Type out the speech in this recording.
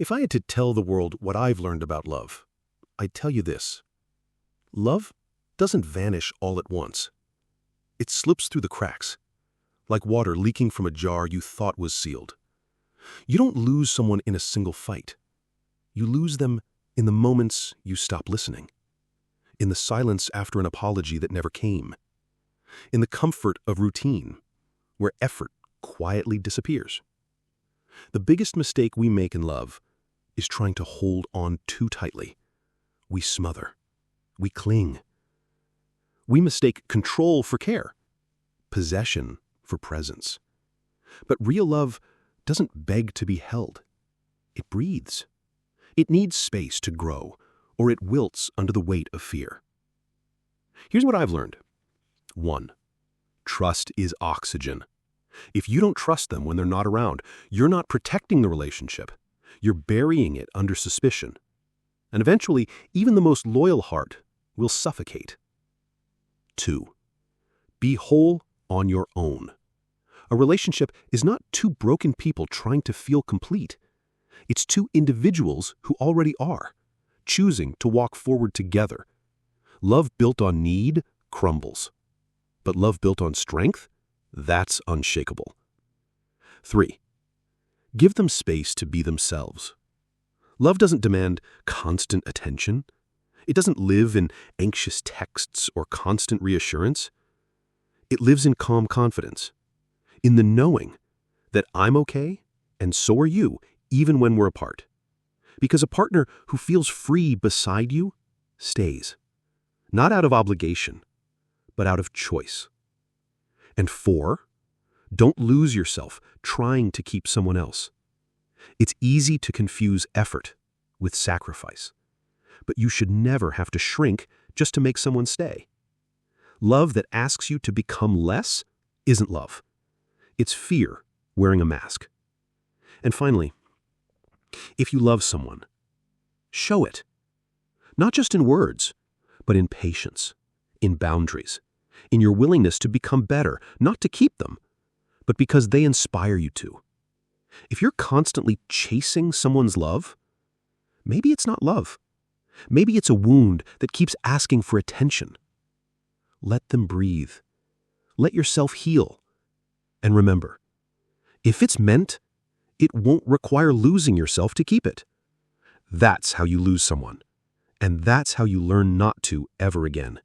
If I had to tell the world what I've learned about love, I'd tell you this. Love doesn't vanish all at once. It slips through the cracks, like water leaking from a jar you thought was sealed. You don't lose someone in a single fight. You lose them in the moments you stop listening, in the silence after an apology that never came, in the comfort of routine, where effort quietly disappears. The biggest mistake we make in love is trying to hold on too tightly. We smother. We cling. We mistake control for care, possession for presence. But real love doesn't beg to be held. It breathes. It needs space to grow, or it wilts under the weight of fear. Here's what I've learned. 1. Trust is oxygen. If you don't trust them when they're not around, you're not protecting the relationship. You're burying it under suspicion. And eventually, even the most loyal heart will suffocate. 2. Be whole on your own. A relationship is not two broken people trying to feel complete. It's two individuals who already are, choosing to walk forward together. Love built on need crumbles. But love built on strength? That's unshakable. 3. Give them space to be themselves. Love doesn't demand constant attention. It doesn't live in anxious texts or constant reassurance. It lives in calm confidence, in the knowing that I'm okay and so are you, even when we're apart. Because a partner who feels free beside you stays, not out of obligation, but out of choice. And 4, don't lose yourself trying to keep someone else. It's easy to confuse effort with sacrifice, but you should never have to shrink just to make someone stay. Love that asks you to become less isn't love. It's fear wearing a mask. And finally, if you love someone, show it. Not just in words, but in patience, in boundaries, in your willingness to become better, not to keep them, but because they inspire you to. If you're constantly chasing someone's love, maybe it's not love. Maybe it's a wound that keeps asking for attention. Let them breathe. Let yourself heal. And remember, if it's meant, it won't require losing yourself to keep it. That's how you lose someone. And that's how you learn not to ever again.